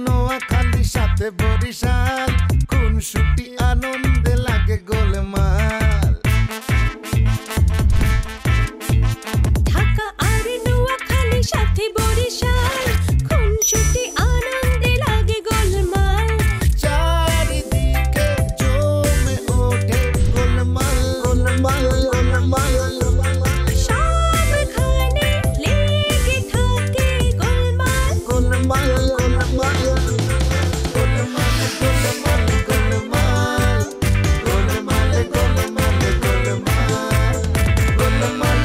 নোয়াখালী সাথে বরিশাল খুনসুটি আনন্দে লাগে গোলমাল ঢাকা আর নোয়াখালী সাথে বরিশাল খুনসুটি আনন্দে লাগে গোলমাল চারিদিকে জমে ওঠে গোলমাল গোলমাল গোলমাল সবখানে লেগে থাকে গোলমাল গোলমাল গোলমাল গোলমাল গোলমাল গোলমাল গোলমাল গোলমাল গোলমাল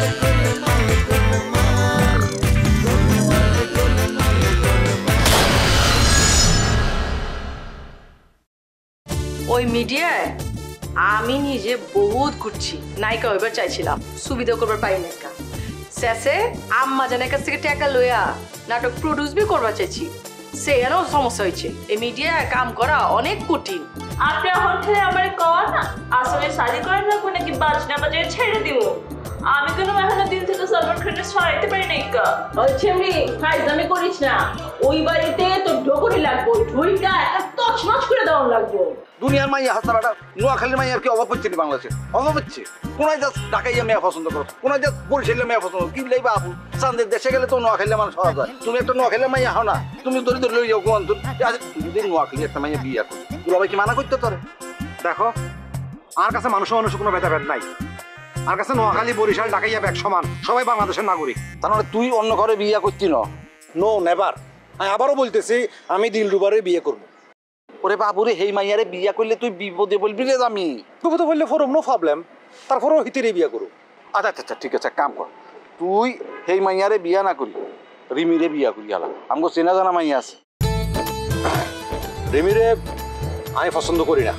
গোলমাল গোলমাল ওই মিডিয়ায় আমি নিজে বহুত ঘুরছি নায়িকা হইবার চাইছিলাম সুবিধা করবার পাই না শেষে আম্মা জানের কাছ থেকে টাকা লইয়া নাটক প্রডিউস বি করবার চাইছি সেখানেও সমস্যা হয়েছে এই মিডিয়ায় কাম করা অনেক কঠিন। আপনি হোটেলে আমার কর না আসলে শাড়ি করে রাখবো নাকি বাজনা বাজারে ছেড়ে দিব আমি কোনো এখনো দিন থেকে সলমান খানকে সরাইতে পারি নাই কা ছেমরি ফাইজলামি করিস না ওই বাড়িতে তোর ঢোকরি লাগবো ঢুইটা একটা তছনছ করে দেওয়া লাগবো দুনিয়ার মাইয়া হাসারাটা নোয়াখালীর মাইয়ার কি অভাব হচ্ছে বাংলাদেশে অভাব হচ্ছে কোনায় যা ঢাকাইয়া মেয়া পছন্দ করো কোনায় যা বরিশালে মেয়া পছন্দ কি লাইবা আপু চান্দের দেশে গেলে তো নোয়াখালী মানুষ হওয়া যায় তুমি একটা নোয়াখালীর মাইয়া হও না তুমি ধরে ধরে লই যাও কোন যদি নোয়াখালী একটা মাইয়া বিয়ে করো দুলাভাই কি মানা করতে তোরে দেখো আমার কাছে মানুষ কোনো ভেদাভেদ নাই আমার কাছে নোয়াখালী বরিশাল ঢাকাইয়া ব্যাগ সমান সবাই বাংলাদেশের নাগরিক। তার মানে তুই অন্য ঘরে বিয়ে করতি না? No never. আমি আবারও বলতেছি আমি দিলরুবারে বিয়ে করবো। ওরে বাবুরে হেই মাইয়ারে বিয়ে করলে তুই বিপদে বলবি রে আমি বিপদে বললে ফরম নো প্রবলেম তারপরেও হিতিরে বিয়ে করো। আচ্ছা আচ্ছা ঠিক আছে কাম কর তুই হেই মাইয়ারে বিয়া না করি রিমিরে বিয়া করি আলা আমগো চেনা জানা মাইয়া আছে। রিমিরে আমি পছন্দ করি না।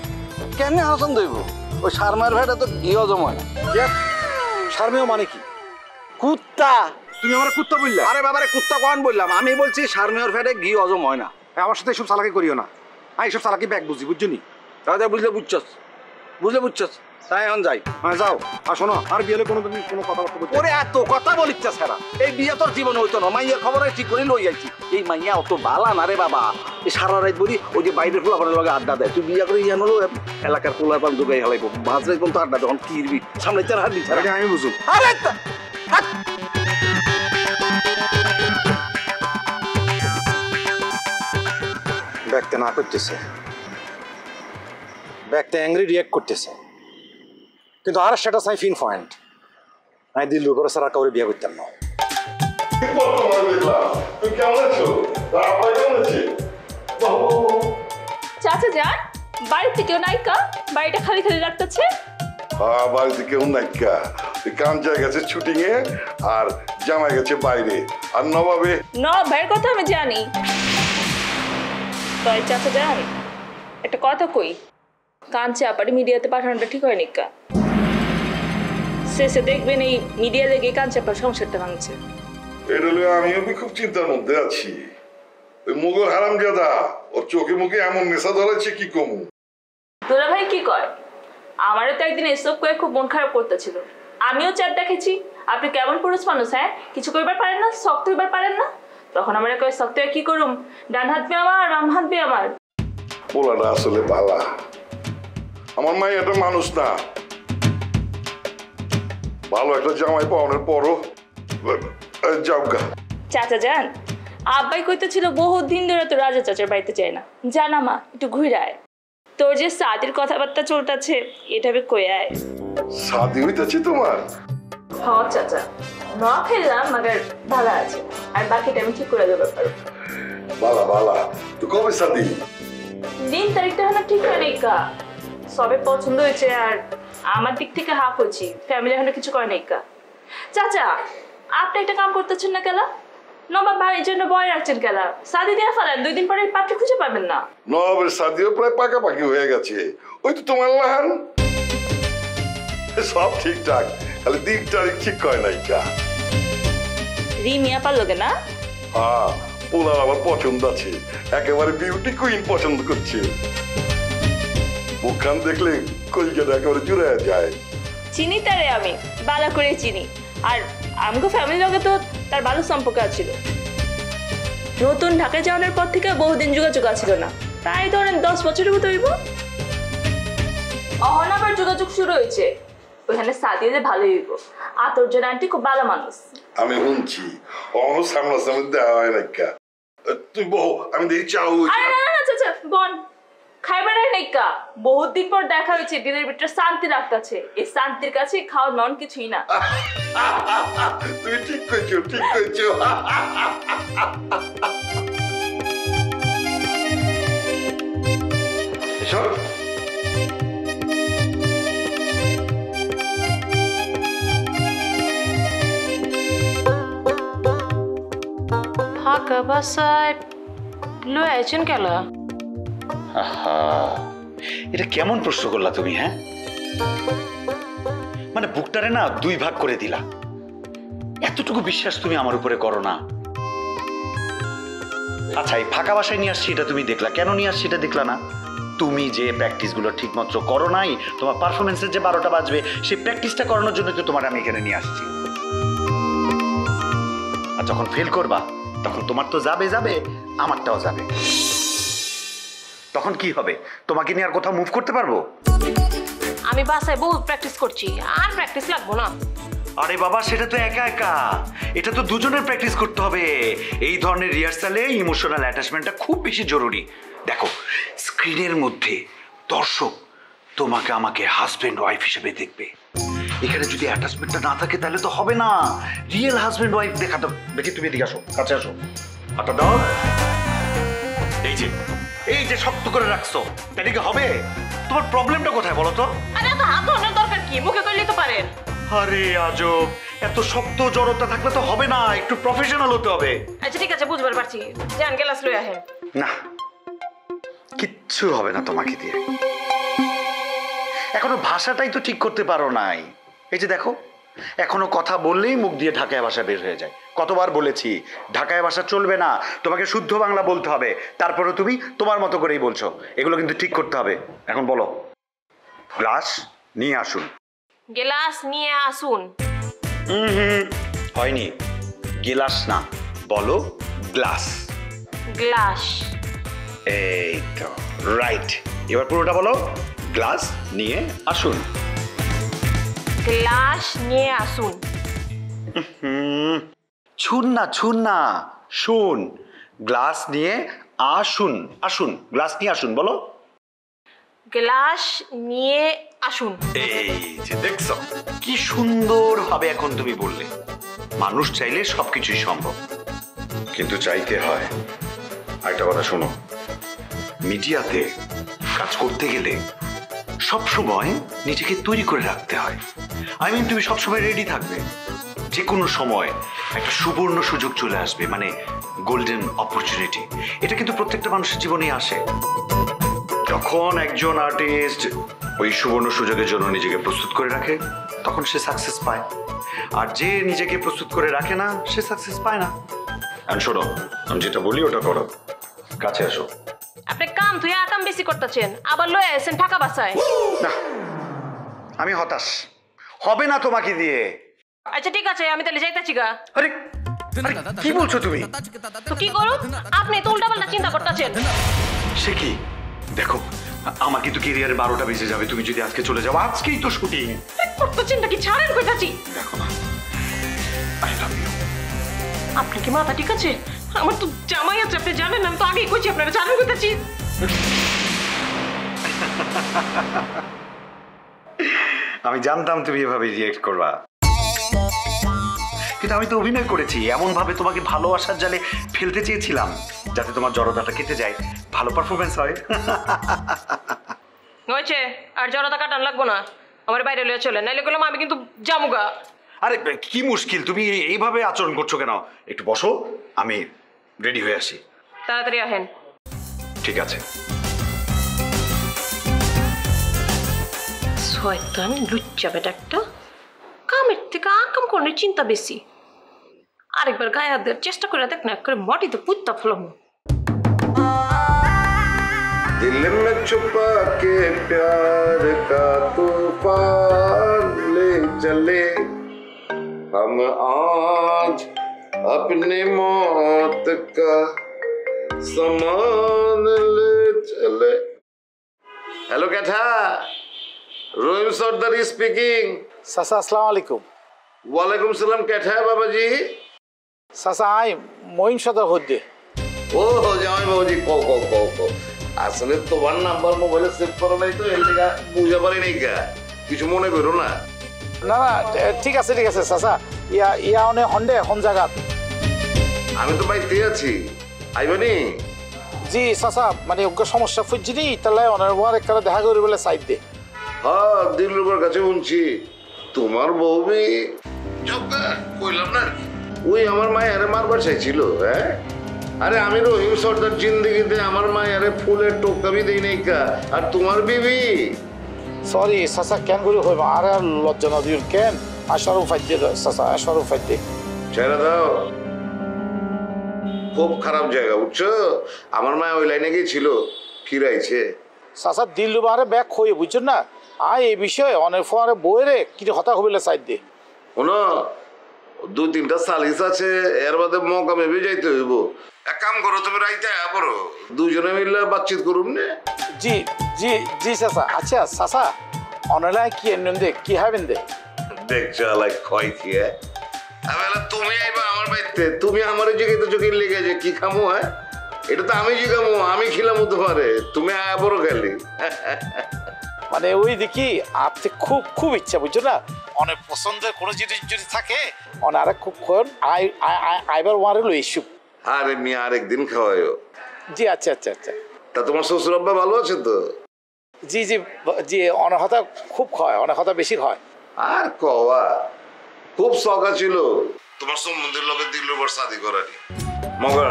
কেন পছন্দ হইব? ওই শারমার ভাইটা তো ঘি হজম হয় না। শারমেও মানে কি? কুত্তা। তুমি আমার কুত্তা বললা? আরে বাবারে কুত্তা কোন বললাম? আমি বলছি শারমের ভাইটা ঘি হজম হয় না। আমার সাথে এসব চালাকি করিও না। আমি এসব চালাকি ব্যাগ বুঝি বুঝছো নি? দাদা বুঝলে বুঝছস তাই এখন যাই। হ্যাঁ যাও। আর শোনো আর বিয়েলে কোনো কথাবার্তা বলতে ওরে এত কথা বলিচ্ছা ছাড়া এই বিয়ে তোর জীবনে হইতো না। মাইয়ার খবর ঠিক করে লই আইছি। এই মাইয়া অত বালা না রে বাবা। এই সারা রাত বলি ওই যে বাইরের পোলাপানের লগে আড্ডা দেয়। তুই বিয়ে করে ইয়া নলো এলাকার পোলাপান যোগাই হেলাইব বাজরে কোন তো আড্ডা যখন কিরবি সামনে চার হাত দিচ্ছে। আমি বুঝুন। আরে ব্যাগতে না করতেছে ব্যাগতে অ্যাংরি রিয়াক্ট করতেছে কিন্তু আর সেটা সাই ফিন পয়েন্ট আমি দিল্লুর করে সারা কাউরে বিয়ে করতাম না। চাচা যান বাড়িতে কেউ নাইকা বাড়িটা খালি খালি রাখতেছে। হ্যাঁ বাড়িতে কেউ নাইকা কাঞ্চা গেছে শুটিং এ আর জামাই গেছে বাইরে আর নবাবে ভাইয়ের কথা আমি জানি। তাই চাচা যান একটা কথা কই কাঞ্চা আপারে মিডিয়াতে পাঠানোটা ঠিক হয় নিকা শেষে দেখবেন এই মিডিয়া লেগে কাঞ্চাপার সংসারটা ভাঙছে। এটা আমিও খুব চিন্তার মধ্যে আছি। ওই মুঘল হারামজাদা ওর চোখে মুখে এমন নেশা ধরেছে কি কমু। দুলা ভাই কি কয় আমারও তো একদিন এসব করে খুব মন খারাপ করতেছিল। আমিও চ্যাট দেখেছি আপনি কেমন পুরুষ মানুষ হ্যাঁ কিছু করবার পারেন না শক্ত হইবার পারেন না। তখন আমার কয় শক্ত কি করুম ডান হাত বি আমার বাম হাত বি আমার। পোলাটা আসলে বালা আমার মাই একটা মানুষ না। ভালো একটা জামাই পাওয়ানোর পরও যাওগা। চাচা যান আব্বাই কইতেছিল বহুত দিন ধরে তো রাজা চাচার বাড়িতে যায় না জানা মা একটু ঘুরায় তোর যে সাদির কথাবার্তা চলতেছে এটা কই আয়। সাদি হইতেছে তোমার? হ্যাঁ চাচা ন খেললাম মাগার ভালো আছে আর বাকিটা আমি ঠিক করে দেবো পারো। বালা বালা তো কবে সাদি? দিন তারিখটা হলো ঠিক হয় নাই কা সবে পছন্দ হয়েছে আর আমার দিক থেকে হাফ হচ্ছি ফ্যামিলি এখনো কিছু করে নাই কা। চাচা আপনি একটা কাম করতেছেন না কেলা নবাব ভাইয়ের জন্য বয় রাখছেন কেলা সাদি দিয়ে ফেলেন 2 দিন পরে পাত্রী খুঁজে পাবেন না। নবাবের সাদিও প্রায় পাকাপাকি হয়ে গেছে। ওই তো তোমার লাহান সব ঠিকঠাক খালি দিক তারিখ ঠিক হয় নাই কা। রিমিয়া পারলোগে না? হ্যাঁ ওনার আমার পছন্দ আছে একেবারে বিউটি কুইন পছন্দ করছে। মুখখান দেখলে কলকাতা একেবারে জুড়ে যায়। চিনি তারে আমি ভালো করে চিনি আর আমগো ফ্যামিলির লগে তো তার ভালো সম্পর্ক আছিল। নতুন ঢাকায় যাওয়ার পর থেকে বহুদিন যোগাযোগ আছিল না, প্রায় ধরেন 10 বছরের মতো হইব। অহন আবার যোগাযোগ শুরু হয়েছে, ওখানে সাদিয়ে ভালোই হইব। আতর্জন আন্টি খুব ভালো মানুষ। আমি শুনছি অন্য সামনাসামনি দেওয়া হয় না কা। তুই বহ, আমি দেখি চাও। আরে না না চাচা বন খাইবার নাই কা, বহুত দিন পর দেখা হয়েছে, দিনের ভিতরে শান্তি রাখতেছে। এই শান্তির কাছে খাওয়ার মন কিছুই না। তুমি ঠিক কইছো, ঠিক কইছো। এসব ফাঁকা বাসায় লয়ে আইছেন কেলা? আহা, এটা কেমন প্রশ্ন করলা তুমি? হ্যাঁ, মানে বুকটারে না 2 ভাগ করে দিলা। এতটুকু বিশ্বাস তুমি আমার উপরে করো না? আচ্ছা, এই ফাঁকা বাসায় নিয়ে আসছি এটা তুমি দেখলা, কেন নিয়ে আসছি এটা দেখলা না? তুমি যে প্র্যাকটিসগুলো ঠিকমতো করো নাই, তোমার পারফরমেন্সের যে 12টা বাজবে সেই প্র্যাকটিসটা করানোর জন্য তো তোমার আমি এখানে নিয়ে আসছি। আর যখন ফেল করবা তখন তোমার তো যাবে যাবে, আমারটাও যাবে। তখন কি হবে? তোমাকে নিয়ে আর কোথাও মুভ করতে পারবো? আমি বাসায় বহুত প্র্যাকটিস করছি, আর প্র্যাকটিস লাগবো না। আরে বাবা, সেটা তো একা একা, এটা তো দুজনের প্র্যাকটিস করতে হবে। এই ধরনের রিহার্সালে ইমোশনাল অ্যাটাচমেন্টটা খুব বেশি জরুরি। দেখো, স্ক্রিনের মধ্যে দর্শক তোমাকে আমাকে হাজবেন্ড ওয়াইফ হিসেবে দেখবে। এখানে যদি অ্যাটাচমেন্টটা না থাকে তাহলে তো হবে না। রিয়েল হাজবেন্ড ওয়াইফ দেখাতে দেখি। তুমি এদিকে আসো, কাছে আসো, হাতটা দাও। এই যে শক্ত করে রাখছো, তাহলে কি হবে? তোমার প্রবলেমটা কোথায় বলো তো? আরে এত হাত ধরানোর দরকার কি? মুখে কইলে তো পারেন। আরে আজব, এত শক্ত জড়তা থাকলে তো হবে না, একটু প্রফেশনাল হতে হবে। আচ্ছা ঠিক আছে, বুঝবার পারছি। যান গ্লাস লই আহেন। না, কিচ্ছু হবে না তোমাকে দিয়ে। এখনো ভাষাটাই তো ঠিক করতে পারো নাই। এই যে দেখো, এখনো কথা বললেই মুখ দিয়ে ঢাকায় ভাষা বের হয়ে যায়। কতবার বলেছি ঢাকায় ভাষা চলবে না, তোমাকে শুদ্ধ বাংলা বলতে হবে। তারপরে তুমি তোমার মতো করেই বলছো, এগুলো কিন্তু ঠিক করতে হবে। এখন বলো, গ্লাস নিয়ে আসুন। গ্লাস নিয়ে আসুন। হয়নি, গিলাস না, বলো গ্লাস। গ্লাস। এই তো রাইট। এবার পুরোটা বলো, গ্লাস নিয়ে আসুন। গ্লাস নিয়ে আসুন। ছুন না, ছুন না, শুন। গ্লাস নিয়ে আসুন। আসুন, গ্লাস নিয়ে আসুন বলো। গ্লাস নিয়ে আসুন। এই যে দেখছো কি সুন্দর ভাবে এখন তুমি বললে। মানুষ চাইলে সবকিছুই সম্ভব, কিন্তু চাইতে হয়। আরেকটা কথা শোনো, মিডিয়াতে কাজ করতে গেলে সবসময় নিজেকে তৈরি করে রাখতে হয়। তুমি সবসময় রেডি থাকবে। যে কোনো সময় একটা সুবর্ণ সুযোগ চলে আসবে, মানে গোল্ডেন অপরচুনিটি। এটা কিন্তু প্রত্যেকটা মানুষের জীবনেই আসে। যখন একজন আর্টিস্ট ওই সুবর্ণ সুযোগের জন্য নিজেকে প্রস্তুত করে রাখে, তখন সে সাকসেস পায়। আর যে নিজেকে প্রস্তুত করে রাখে না, সে সাকসেস পায় না। আর শোনো, আমি যেটা বলি ওটা করো। কাছে আসো। আপনি কাম তুই আকাম বেশি করতেছেন, আবার লয়ে আসেন টাকা বাঁচায়। না, আমি হতাশ, হবে না তোমাকে দিয়ে। আচ্ছা ঠিক আছে, আমি তাহলে যাইতাছি গা। আরে কি বলছো তুমি? তো কি করো? আপনি তো উল্টাপাল্টা চিন্তা করতেছেন। সে কি? দেখো, আমার কিন্তু ক্যারিয়ারে 12টা বেজে যাবে। তুমি যদি আজকে চলে যাও, আজকেই তো শুটিং। করতেছেন নাকি? ছাড়েন কইতাছি। দেখো না, আই লাভ ইউ। আপনি কি মাথা ঠিক আছে? আমার তো জামাই আছে, আপনি জানেন। আমি তো আগেই কইছি আপনারা, ছাড়েন কইতাছি। আমি জানতাম তুমি এভাবে রিয়েক্ট করবা, কিন্তু আমি তো অভিনয় করেছি এমন ভাবে, তোমাকে ভালোবাসার জালে ফেলতে চেয়েছিলাম যাতে তোমার জড়তাটা কেটে যায়, ভালো পারফরমেন্স হয়। হয়েছে, আর জড়তা কাটান লাগবো না। আমার বাইরে লয়ে চলে, নাইলে গেলাম আমি কিন্তু জামুগা। আরে কি মুশকিল, তুমি এইভাবে আচরণ করছো কেন? একটু বসো, আমি রেডি হয়ে আসি। তাড়াতাড়ি আহেন। ঠিক আছে। শয়তান লুচ্চা বেটা একটা, কামের থেকে আকাম করার চিন্তা বেশি। আরেকবার গায়ে হাত দেওয়ার চেষ্টা করে দেখ না, করে মাটিতে পুত্তা ফলম। दिल में छुपा के प्यार का तूफान ले चले हम आज अपने मौत का समान ले चले। हेलो कैठा, रोहिम सरदारी स्पीकिंग। চাচা আসসালামু আলাইকুম। वालेकुम सलाम। कैठा है बाबा जी? চাচা আই মহিম সদর হদ্দে। ও জামাই বাবুজি, কও কও কও কও। আসলে তোমার নাম্বার মোবাইলে সেভ করা নাই তো, এর লেগা বুঝা পারি নাই কা। কিছু মনে করো না। না না ঠিক আছে চাচা, ইয়া অনে হন্ডে হন জায়গা। আমি তো বাইতে আছি, আইবানি? জি চাচা, মানে ওকে সমস্যা ফুটছিনি, তাহলে অনের ওয়ার একটা দেখা করি বলে সাইড দে। হ্যাঁ, দিলরুবার কাছে শুনছি তোমার বউবি জব্বা কইলাম না, ওই আমার মায়ের মারবার চাইছিল। হ্যাঁ, আরে আমি রহিম সর্দার জিন্দেগিতে আমার মায়ের ফুলের টোকাবি দেই নাই কা, আর তোমার বিবি। সরি চাচা, কেন করে হইব? আরে আর লজ্জা না দিও কেন? আশারও ফাইদ দে চাচা, আশারও ফাইদ দে। ছেড়ে দাও, খুব খারাপ জায়গা বুঝছো। আমার মা ওই লাইনে গিয়েছিল, ফিরাইছে। চাচা দিল বারে ব্যাগ হয়ে বুঝছেন না, আয় এই বিষয়ে অনেক ফোয়ারে বইরে কিছু হতা হবিলে সাইড দে। শোনো, 2-3টা সালিস আছে, এর বাদে মকামে যাইতে হইব। এক কাম করো, তুমি রাইতে পড়ো, দুজনে মিলে বাতচিত করুন নে। জি জি জি চাচা। আচ্ছা চাচা, অনলাইন কি এনে দে, কি হাবেন দে? দেখছো লাইক কয় কি আবেলা তুমি আইবা আমার বাড়িতে, তুমি আমার জিগাইতে চোখে লেগে যে কি খামু। হ্যাঁ, এটা তো আমি জিগামু, আমি খিলামু তোমারে, তুমি আয়া বড় খালি। মানে ওই দেখি আপনি খুব খুব ইচ্ছা বুঝছো না, অনেক পছন্দের কোনো জিনিস যদি থাকে অনেক আরেক খুব আইবার ওয়ারে লই ইস্যু। আরে মিয়া, আরেকদিন খাওয়াইও। জি আচ্ছা আচ্ছা আচ্ছা। তা তোমার শ্বশুর আব্বা ভালো আছে তো? জি জি জি, অনেক হতা খুব খায়, অনেক হতা বেশি খায়। আর কওয়া, খুব শখ ছিল তোমার সম্বন্ধের লোকের দিলরুবার শাদি করারই, মগর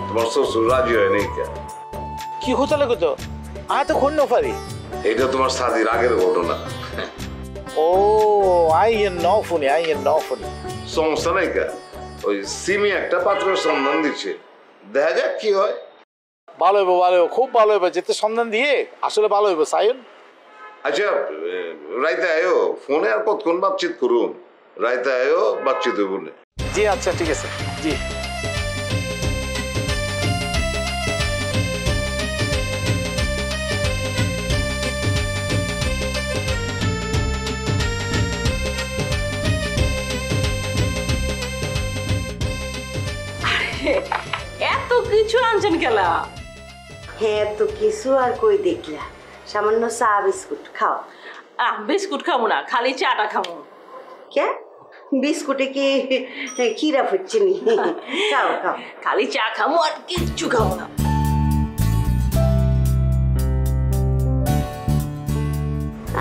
তোমার শ্বশুর রাজি হয় নাই কে। কি হতে লাগে তো, আয় তো খুন না পারি। এটা তোমার শাদির আগের ঘটনা। ও আই ন শুনি, আই ন শুনি। সমস্যা নাই কা, ওই সিমি একটা পাত্রের সন্ধান দিচ্ছে, দেখা যাক কি হয়। ভালো হইব, ভালো হইব, খুব ভালো হইব, যেতে সন্ধান দিয়ে আসলে ভালো হইব সাইন। আচ্ছা, রাইতে আয়ো, ফোনে আর কতক্ষণ বাতচিত করুন, রাইতে আয়ো, বাতচিত হইব না। জি আচ্ছা ঠিক আছে। জি এত কিছু আনছেন কেলা? হ্যাঁ, তো কিছু আর কই দেখলা, সামান্য চা বিস্কুট খাও। বিস্কুট খাবো না, খালি চাটা খাবো। কে বিস্কুটে কি খিরা ফুটছে নি? খাও খাও, খালি চা খাবো আর কিচ্ছু খাবো না।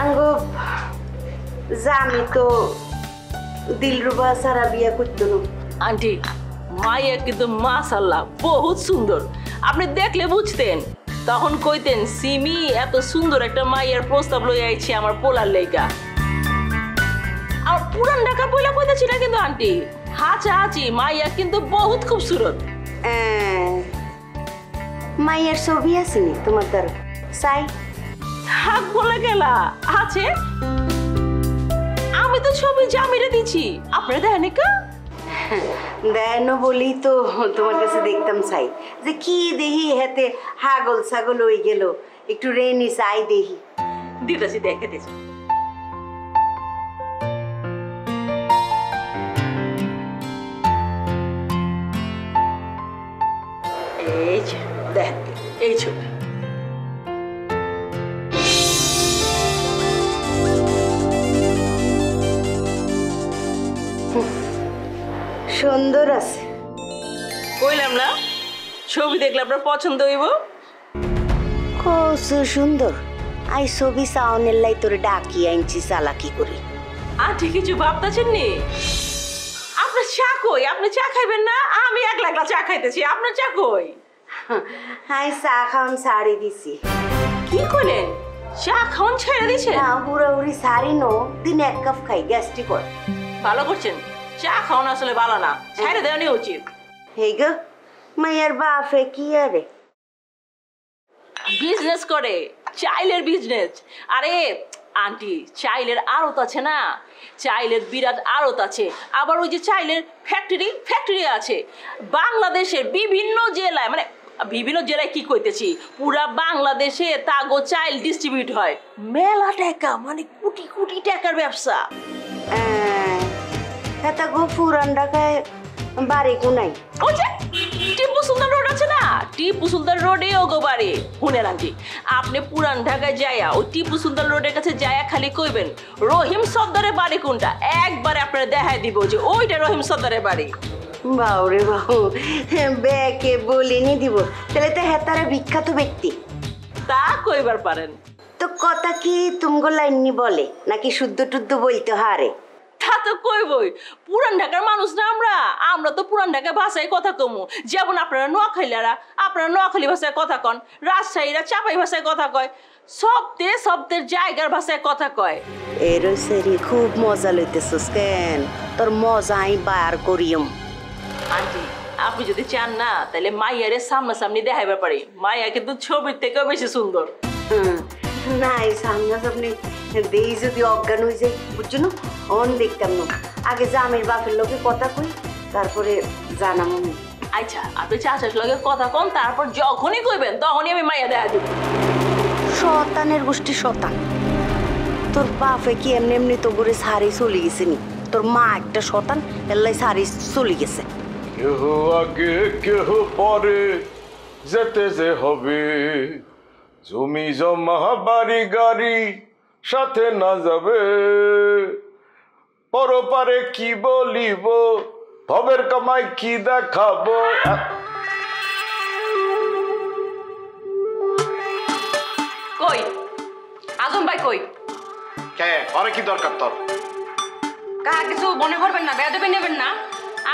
আঙ্গো জানি তো দিলরুবা সারা বিয়া করতো না। আন্টি, মাইয়া কিন্তু মাশাআল্লাহ বহুত সুন্দর। আপনি দেখলে বুঝতেন, তখন কইতেন সিমি এত সুন্দর একটা মাইয়ার প্রস্তাব লই আইছে আমার পোলার লেগা। আর পুরান ঢাকা বইলা কইতেছি না কিন্তু আন্টি, হাচা হাচি মাইয়া কিন্তু বহুত খুবসুরত। মাইয়ার ছবি আছে নি তোমার দ্বার? চাই থাক বলে গেলা আছে, আমি তো ছবি জামিরে দিছি, আপনারা দেখেন কা? দেন বলি তো তোমার কাছে দেখতাম চাই, যে কি দেহি হেতে হাগল ছাগল হয়ে গেল, একটু রেনি চাই দেহি। দিতেছি, দেখে দিছি। এই যে দেখ, এই ছবি। সুন্দর আছে, কইলাম না ছবি দেখলে আপনার পছন্দ হইব। কত সুন্দর। আই ছবি সাউনের লাই তোরে ডাকি আনছি চালাকি করি। আন্টি কিছু ভাবতেছেন নি? আপনার চা কই? আপনি চা খাইবেন না? আমি একলা একলা চা খাইতেছি, আপনার চা কই? আই চা খাওয়ান ছাড়ি দিছি। কি কইলেন? চা খাওয়ান ছেড়ে দিছেন? না, হুড়াহুড়ি ছাড়ি নো, দিন 1 কাপ খাই, গ্যাস্ট্রিক হয়। ভালো করছেন, চা খাওয়ান আসলে ভালো না, ছেড়ে দেওয়ানি উচিত। হেই গো, মাইয়ার বাপে কি আরে বিজনেস করে, চাইলের বিজনেস। আরে আন্টি, চাইলের আড়ত আছে না, চাইলের বিরাট আড়ত আছে, আবার ওই যে চাইলের ফ্যাক্টরি আছে বাংলাদেশের বিভিন্ন জেলায়, মানে বিভিন্ন জেলায় কি কইতেছি পুরা বাংলাদেশে তাগো চাইল্ড ডিস্ট্রিবিউট হয় মেলা টাকা মানে কোটি কোটি টাকার ব্যবসা এটা গো পুরান ঢাকায় বাড়ি কোনাই ওই যে টিপু সুলতান রোড আছে না টিপু সুলতান রোডে ওগো বাড়ি শুনেন আন্টি আপনি পুরান ঢাকায় যাইয়া ওই টিপু সুলতান রোডের কাছে যাইয়া খালি কইবেন রহিম সর্দারের বাড়ি কোনটা একবারে আপনারা দেখাই দিব যে ওইটা রহিম সর্দারের বাড়ি বাউরে বাউ ব্যাকে বলিনি দিব তাহলে তো হেতারা বিখ্যাত ব্যক্তি তা কইবার পারেন তো কথা কি তুমগো লাইননি বলে নাকি শুদ্ধ টুদ্ধ বলতে হারে তা তো কইবই পুরান ঢাকার মানুষ না আমরা তো পুরান ঢাকায় ভাষায় কথা কমু যেমন আপনারা নোয়াখালীরা আপনারা নোয়াখালী ভাষায় কথা কন রাজশাহীরা চাপাই ভাষায় কথা কয় শব্দের জায়গার ভাষায় কথা কয় এর সেরি খুব মজা লইতেছস কেন তোর মজা আই বার করিম আন্টি আপনি যদি চান না তাহলে মাইয়ারে সামনাসামনি দেখাইবার পারি মাইয়া কিন্তু ছবির থেকেও বেশি সুন্দর না এই সামনাসামনি দেই যদি অজ্ঞান হয়ে যায় বুঝছো না অন দেখতাম না আগে জামের বাপের লোকে কথা কই তারপরে জানাম আমি আচ্ছা আপনি চাচার লগে কথা কন তারপর যখনই কইবেন তখনই আমি মাইয়া দেখা দিব শতানের গোষ্ঠী শতান তোর বাপে কি এমনি এমনি তো করে সারি চলে গেছে নি তোর মা একটা শতান এল্লাই সারি চলে গেছে কেহ আগে কেহ পরে যেতে যে হবে জমি জমা বাড়ি গাড়ি সাথে না যাবে পরপারে কি বলিব ভবের কামাই কি দেখাবো কই আজম ভাই কই কে আরে কি দরকার তোর কাহা কিছু মনে করবেন না বেয়াদবি নেবেন না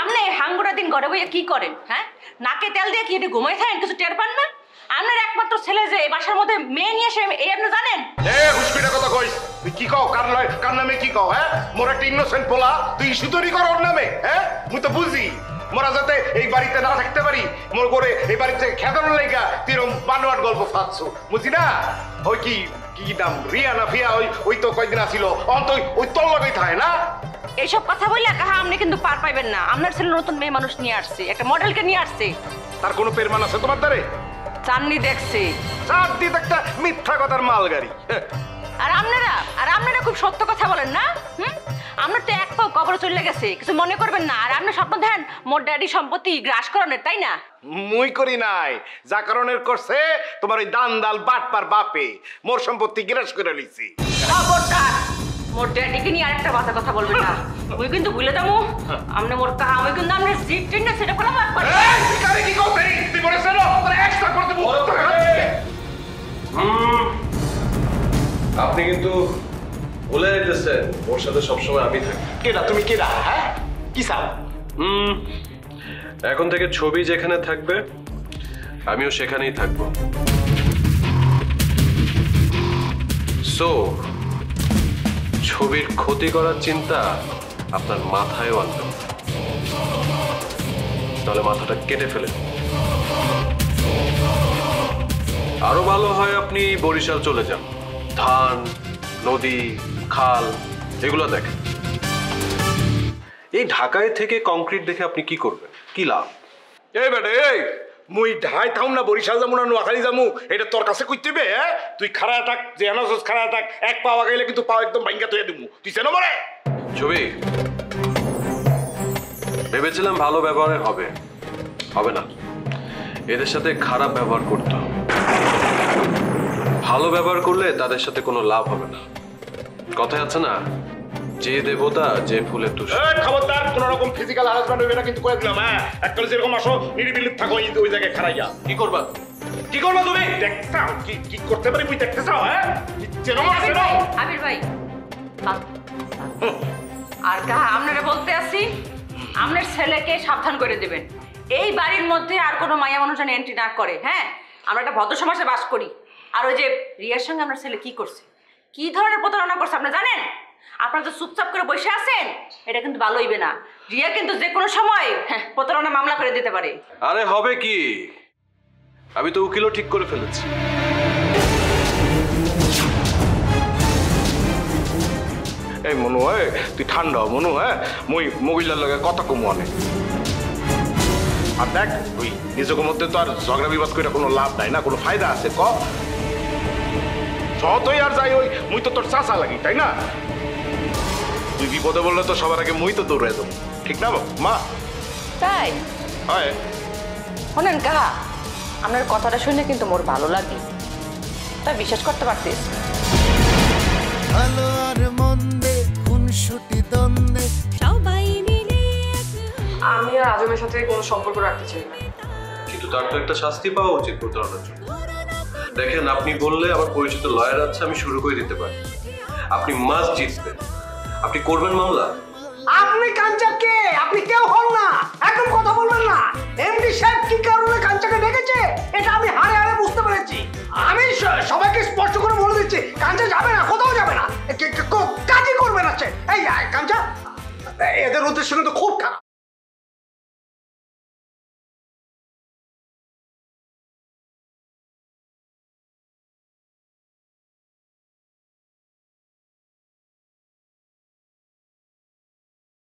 আপনি হাঙ্গুরা দিন ঘরে বইয়া কি করেন হ্যাঁ নাকে তেল দিয়ে কি এটা ঘুমাই থাকেন কিছু টের পান না আপনার একমাত্র ছেলে যে এই বাসার মধ্যে মেয়ে নিয়ে এসে এই আপনি জানেন হুসপিটা কথা কইস তুই কি কও কার নামে কি কও হ্যাঁ মোর একটা ইনোসেন্ট পোলা তুই ইস্যু তৈরি কর ওর নামে হ্যাঁ মুই তো বুঝি মোরা যাতে এই বাড়িতে না থাকতে পারি মোর করে এই বাড়িতে খেদানোর লাইগা তুই এরকম বানোয়াট গল্প ফাঁদছো বুঝি না ওই কি নাম রিয়া না ফিয়া ওই তো কয়দিন আসিল অন্ত ওই তোর লগেই থাকে না এইসব কথা বললে কাহা আপনি কিন্তু পার পাইবেন না আপনার ছেলে নতুন মেয়ে মানুষ নিয়ে আসছে একটা মডেলকে নিয়ে আসছে তার কোনো পেরমান আছে তোমার দ্বারে চাননি দেখছে চাঁদনি একটা মিথ্যা কথার মালগাড়ি আর আপনারা খুব সত্য কথা বলেন না আপনার তো এক পাও কবরে চলে গেছে কিছু মনে করবেন না আর আপনি স্বপ্ন দেন মোর ড্যাডি সম্পত্তি গ্রাস করানোর তাই না মুই করি নাই যা কারণের করছে তোমার ওই দান্দাল বাটপার বাপে মোর সম্পত্তি গ্রাস করে লইছি মোর ড্যাডিকে নিয়ে আরেকটা কথা বলবেন না মুই কিন্তু ভুলে যাবো আপনি মোর কাহা আমি কিন্তু আপনার জিপ ট্রেন না সেটা করে বাদ পারি কি করতে তুই বলেছ না তোর এক্সট্রা করতে আপনি কিন্তু ভুলে যেতেছেন ওর সাথে সবসময় আমি থাকি কেডা তুমি কেডা হ্যাঁ কি চাও এখন থেকে ছবি যেখানে থাকবে আমিও সেখানেই থাকবো সো ছবির ক্ষতি করার চিন্তা আপনার মাথায়ও আনবে তাহলে মাথাটা কেটে ফেলে আরো ভালো হয় আপনি বরিশাল চলে যান ধান নদী খাল এগুলো দেখেন এই ঢাকায় থেকে কংক্রিট দেখে আপনি কি করবেন কি লাভ এই বেটা এই মুই ঢাই থাম না বরিশাল যাবো না নোয়াখালী যাবো এটা তোর কাছে কইতেবে হ্যাঁ তুই খাড়া থাক যে আনাসস খাড়া থাক এক পাওয়া গেলে কিন্তু পাও একদম ভাঙ্গা তুই দিমু তুই চেনো মরে ছবি ভেবেছিলাম ভালো ব্যবহারে হবে না এদের সাথে খারাপ ব্যবহার করতে হবে ভালো ব্যবহার করলে তাদের সাথে কোনো লাভ হবে না কথায় আছে না যে দেবতা যে ফুলের তুষ খবরদার কোন রকম ফিজিক্যাল হারাসমেন্ট হইবে না কিন্তু কয়ে দিলাম হ্যাঁ একটা যেরকম আসো নিরিবিলি থাকো ওই জায়গায় খাড়াইয়া কি করবা তুমি দেখতে কি করতে পারি তুই দেখতে চাও হ্যাঁ আবির ভাই আর কাহা আপনারা বলতে আসি আপনার ছেলেকে সাবধান করে দেবেন এই বাড়ির মধ্যে আর কোনো মায়া মানুষ যেন এন্ট্রি না করে হ্যাঁ আমরা একটা ভদ্র সমাজে বাস করি আর ওই যে রিয়ার সঙ্গে আপনার ছেলে কি করছে কি ধরনের প্রতারণা করছে আপনি জানেন আপনারা তো চুপচাপ করে বসে আছেন এটা কিন্তু ভালো হইবে না রিয়া কিন্তু যে কোনো সময় প্রতারণা মামলা করে দিতে পারে আরে হবে কি আমি তো উকিলও ঠিক করে ফেলেছি এই মনু তুই ঠান্ডা মনু হ্যাঁ মুই মহিলার লগে কথা কম অনেক আর দেখ ওই নিজের মধ্যে তো আর ঝগড়া বিবাদ করে কোনো লাভ নাই না, কোনো ফায়দা আছে ক? সহতই আর যাই ওই মুই তো তোর চাচা লাগি, তাই না? তুই বিপদে বললে তো সবার আগে মুই তো দৌড়ে যাবো, ঠিক না মা? তাই হয় শোনেন কাহা, আপনার কথাটা শুনে কিন্তু মোর ভালো লাগে, তাই বিশ্বাস করতে পারতিস। ভালো আর মন্দে খুনসুটি দ্বন্দ্বে সবাই মিলে আমি আর আজমের সাথে কোনো সম্পর্ক রাখতে চাই না। কিন্তু তার তো একটা শাস্তি পাওয়া উচিত প্রতারণার জন্য। দেখেন, আপনি বললে আমার পরিচিত লয়ার আছে, আমি শুরু করে দিতে পারি। আপনি মাস্ট জিতবেন। আপনি করবেন মামলা। আপনি কাঞ্চা কে? আপনি কেউ হন না, একদম কথা বলবেন না। এমডি সাহেব কি কারণে কাঞ্চাকে ডেকেছে এটা আমি হাড়ে হাড়ে বুঝতে পেরেছি। আমি সবাইকে স্পষ্ট করে বলে দিচ্ছি, কাঞ্চা যাবে না, কোথাও যাবে না, কাজই করবে না। এই কাঞ্চা, এদের উদ্দেশ্য কিন্তু খুব খারাপ।